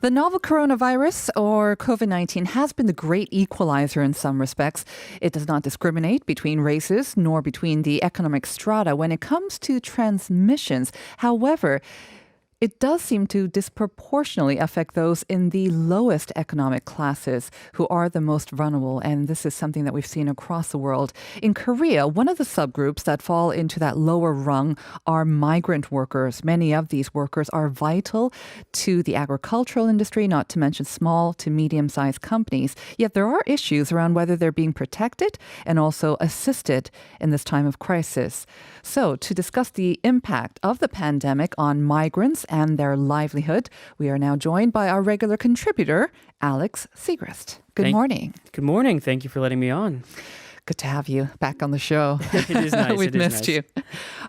The novel coronavirus, or COVID-19, has been the great equalizer in some respects. It does not discriminate between races nor between the economic strata when it comes to transmissions. However, it does seem to disproportionately affect those in the lowest economic classes who are the most vulnerable, and this is something that we've seen across the world. In Korea, one of the subgroups that fall into that lower rung are migrant workers. Many of these workers are vital to the agricultural industry, not to mention small to medium-sized companies. Yet there are issues around whether they're being protected and also assisted in this time of crisis. So, to discuss the impact of the pandemic on migrants and their livelihood, we are now joined by our regular contributor, Alex Sigrist. Good morning. Good morning. Thank you for letting me on. Good to have you back on the show. It is nice. We've missed you.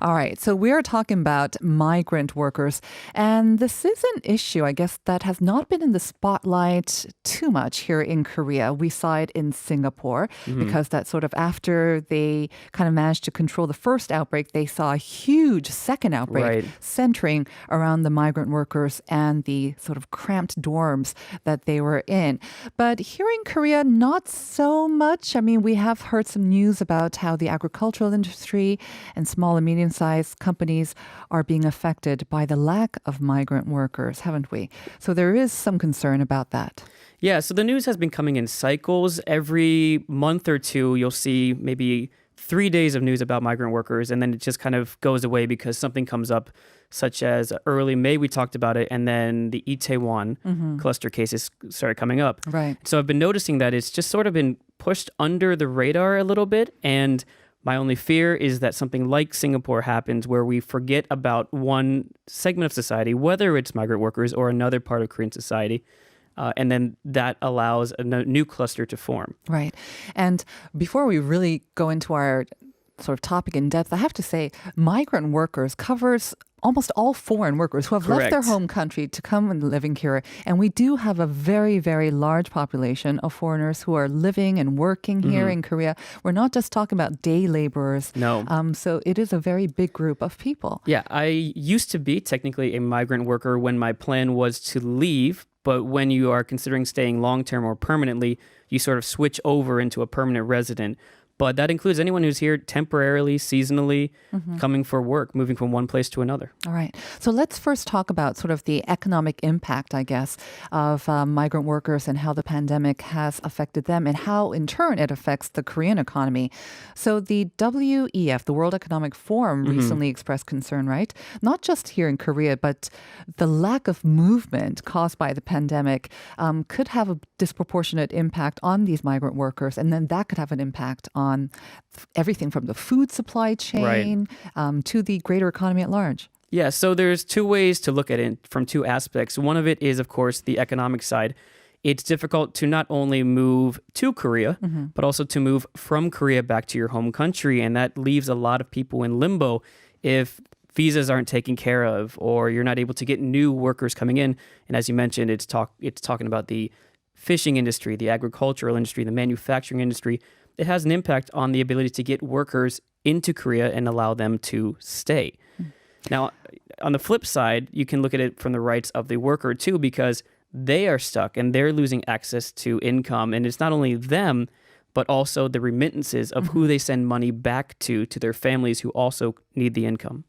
All right. So we're talking about migrant workers. And this is an issue, I guess, that has not been in the spotlight too much here in Korea. We saw it in Singapore because that sort of after they kind of managed to control the first outbreak, they saw a huge second outbreak centering around the migrant workers and the sort of cramped dorms that they were in. But here in Korea, not so much. I mean, we have heard some news about how the agricultural industry and small and medium-sized companies are being affected by the lack of migrant workers, haven't we? So there is some concern about that. Yeah, so the news has been coming in cycles. Every month or two, you'll see maybe 3 days of news about migrant workers, and then it just kind of goes away because something comes up, such as early May, we talked about it, and then the Itaewon cluster cases started coming up. Right. So I've been noticing that it's just sort of been pushed under the radar a little bit, and my only fear is that something like Singapore happens where we forget about one segment of society, whether it's migrant workers or another part of Korean society, and then that allows a new cluster to form. Right. And before we really go into our sort of topic in depth, I have to say migrant workers covers almost all foreign workers who have left their home country to come and live in Korea. And we do have a very, very large population of foreigners who are living and working here in Korea. We're not just talking about day laborers. No. So it is a very big group of people. Yeah, I used to be technically a migrant worker when my plan was to leave. But when you are considering staying long-term or permanently, you sort of switch over into a permanent resident. But that includes anyone who's here temporarily, seasonally, coming for work, moving from one place to another. All right. So let's first talk about sort of the economic impact, I guess, of migrant workers and how the pandemic has affected them and how, in turn, it affects the Korean economy. So the WEF, the World Economic Forum, recently expressed concern, right? Not just here in Korea, but the lack of movement caused by the pandemic could have a disproportionate impact on these migrant workers. And then that could have an impact on everything from the food supply chain to the greater economy at large. Yeah, so there's two ways to look at it from two aspects. One of it is, of course, the economic side. It's difficult to not only move to Korea, but also to move from Korea back to your home country. And that leaves a lot of people in limbo if visas aren't taken care of or you're not able to get new workers coming in. And as you mentioned, it's talking about the fishing industry, the agricultural industry, the manufacturing industry. It has an impact on the ability to get workers into Korea and allow them to stay. Now, on the flip side, you can look at it from the rights of the worker too, because they are stuck and they're losing access to income. And it's not only them, but also the remittances of who they send money back to their families who also need the income.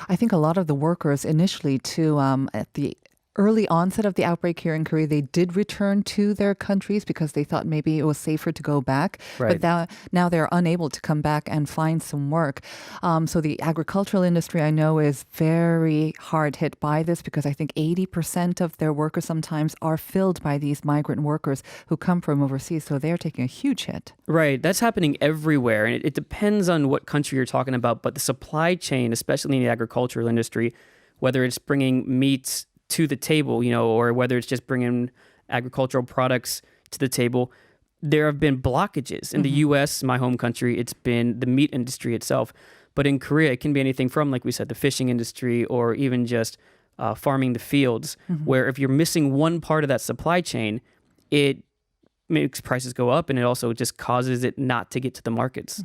I think a lot of the workers initially too, at the early onset of the outbreak here in Korea, they did return to their countries because they thought maybe it was safer to go back. Right. But now they're unable to come back and find some work. So the agricultural industry, I know, is very hard hit by this because I think 80% of their workers sometimes are filled by these migrant workers who come from overseas. So they're taking a huge hit. Right. That's happening everywhere. And it depends on what country you're talking about. But the supply chain, especially in the agricultural industry, whether it's bringing meats to the table, or whether it's just bringing agricultural products to the table, there have been blockages. In the U.S., my home country, it's been the meat industry itself. But in Korea, it can be anything from, like we said, the fishing industry or even just farming the fields, where if you're missing one part of that supply chain, it makes prices go up and it also just causes it not to get to the markets.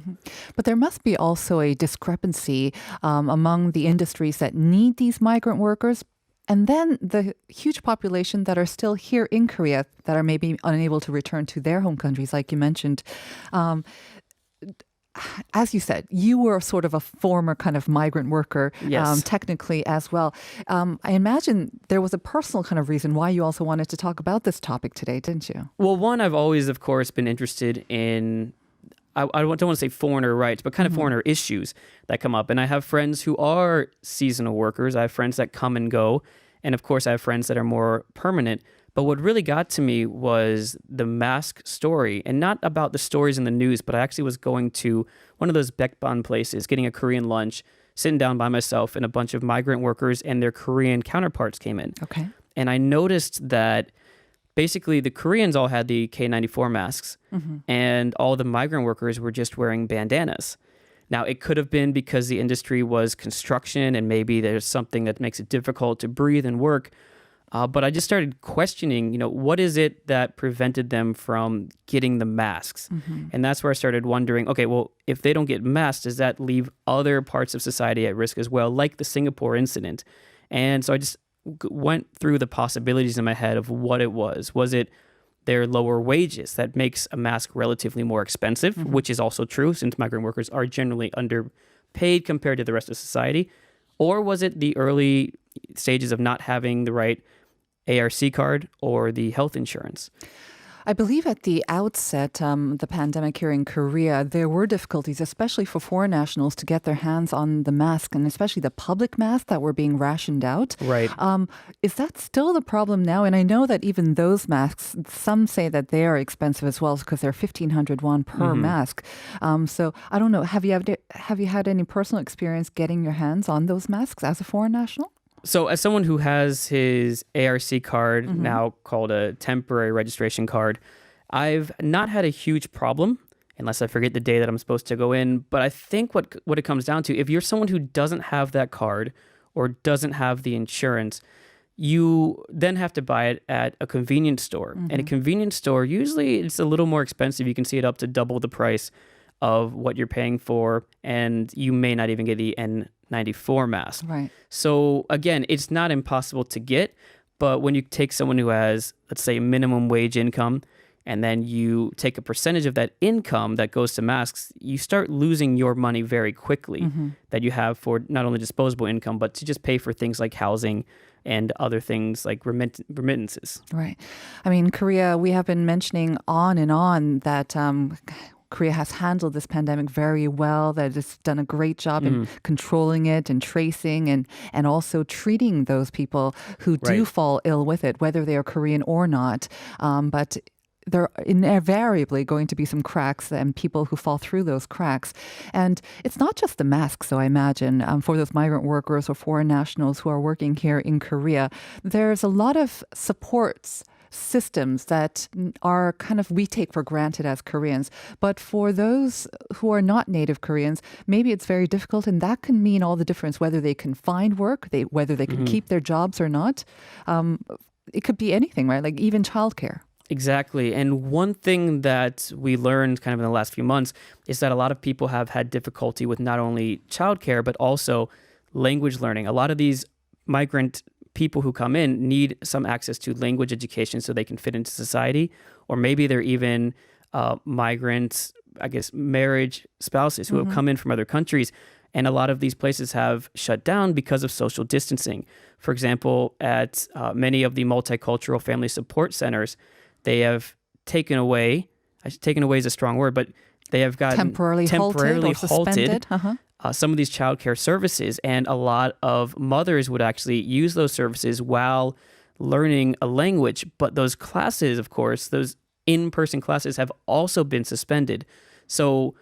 But there must be also a discrepancy among the industries that need these migrant workers And then the huge population that are still here in Korea that are maybe unable to return to their home countries, like you mentioned. As you said, you were sort of a former kind of migrant worker, Yes. technically as well. I imagine there was a personal kind of reason why you also wanted to talk about this topic today, didn't you? Well, one, I've always, of course, been interested in, I don't want to say foreigner rights, but kind of foreigner issues that come up. And I have friends who are seasonal workers. I have friends that come and go. And of course, I have friends that are more permanent. But what really got to me was the mask story, and not about the stories in the news, but I actually was going to one of those Baekban places, getting a Korean lunch, sitting down by myself, and a bunch of migrant workers and their Korean counterparts came in. Okay. And I noticed that basically the Koreans all had the K94 masks, and all the migrant workers were just wearing bandanas. Now, it could have been because the industry was construction, and maybe there's something that makes it difficult to breathe and work. But I just started questioning, what is it that prevented them from getting the masks? And that's where I started wondering, okay, well, if they don't get masks, does that leave other parts of society at risk as well, like the Singapore incident? And so I just went through the possibilities in my head of what it was. Was it their lower wages that makes a mask relatively more expensive, which is also true since migrant workers are generally underpaid compared to the rest of society? Or was it the early stages of not having the right ARC card or the health insurance? I believe at the outset, the pandemic here in Korea, there were difficulties, especially for foreign nationals, to get their hands on the mask, and especially the public masks that were being rationed out. Right. Is that still the problem now? And I know that even those masks, some say that they are expensive as well because they're 1,500 won per mask. So I don't know. Have you had any personal experience getting your hands on those masks as a foreign national? So as someone who has his ARC card, now called a temporary registration card, I've not had a huge problem, unless I forget the day that I'm supposed to go in. But I think what it comes down to, if you're someone who doesn't have that card or doesn't have the insurance, you then have to buy it at a convenience store. And a convenience store, usually it's a little more expensive. You can see it up to double the price of what you're paying for, and you may not even get the N94 mask. Right. So again, it's not impossible to get, but when you take someone who has, let's say, minimum wage income, and then you take a percentage of that income that goes to masks, you start losing your money very quickly that you have for not only disposable income, but to just pay for things like housing and other things like remittances. Right. I mean, Korea, we have been mentioning on and on that Korea has handled this pandemic very well, that it's done a great job in controlling it and tracing and also treating those people who do fall ill with it, whether they are Korean or not. But there are invariably going to be some cracks and people who fall through those cracks. And it's not just the masks, so I imagine, for those migrant workers or foreign nationals who are working here in Korea. There's a lot of supports systems that are kind of we take for granted as Koreans. But for those who are not native Koreans, maybe it's very difficult, and that can mean all the difference, whether they can find work, whether they can keep their jobs or not. It could be anything, right? Like even childcare. Exactly. And one thing that we learned kind of in the last few months is that a lot of people have had difficulty with not only childcare, but also language learning. A lot of these migrant people who come in need some access to language education so they can fit into society, or maybe they're even migrant, marriage spouses who have come in from other countries. And a lot of these places have shut down because of social distancing. For example, at many of the multicultural family support centers, they have taken away is a strong word, but they have gotten temporarily halted some of these childcare services, and a lot of mothers would actually use those services while learning a language. But those classes, of course, those in-person classes have also been suspended. So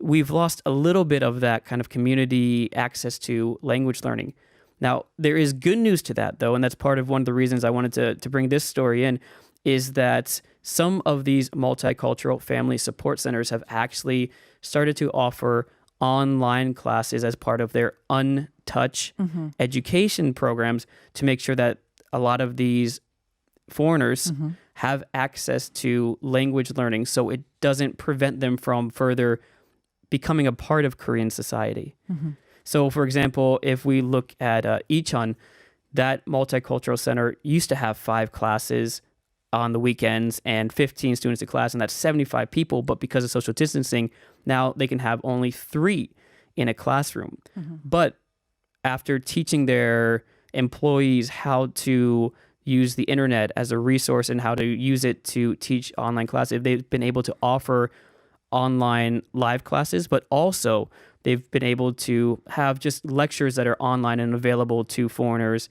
we've lost a little bit of that kind of community access to language learning. Now, there is good news to that, though, and that's part of one of the reasons I wanted to bring this story in, is that some of these multicultural family support centers have actually started to offer online classes as part of their Untouched education programs to make sure that a lot of these foreigners have access to language learning, so it doesn't prevent them from further becoming a part of Korean society. So, for example, if we look at Icheon, that multicultural center used to have 5 classes on the weekends and 15 students in class, and that's 75 people. But because of social distancing, now they can have only 3 in a classroom. But after teaching their employees how to use the internet as a resource and how to use it to teach online classes, they've been able to offer online live classes, but also they've been able to have just lectures that are online and available to foreigners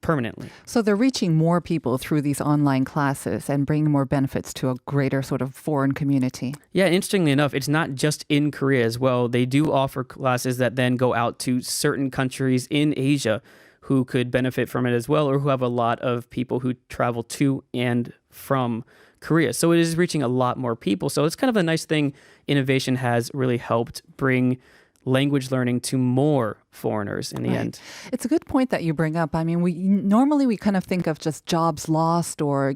permanently. So they're reaching more people through these online classes and bringing more benefits to a greater sort of foreign community. Yeah, interestingly enough, it's not just in Korea as well. They do offer classes that then go out to certain countries in Asia who could benefit from it as well, or who have a lot of people who travel to and from Korea. So it is reaching a lot more people. So it's kind of a nice thing. Innovation has really helped bring language learning to more foreigners in the end. It's a good point that you bring up. I mean, we kind of think of just jobs lost or,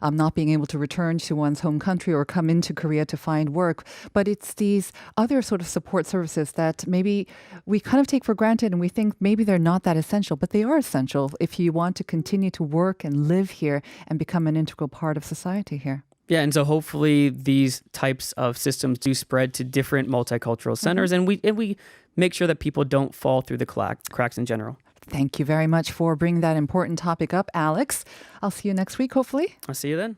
not being able to return to one's home country or come into Korea to find work. But it's these other sort of support services that maybe we kind of take for granted and we think maybe they're not that essential, but they are essential if you want to continue to work and live here and become an integral part of society here. Yeah, and so hopefully these types of systems do spread to different multicultural centers, and we make sure that people don't fall through the cracks in general. Thank you very much for bringing that important topic up, Alex. I'll see you next week, hopefully. I'll see you then.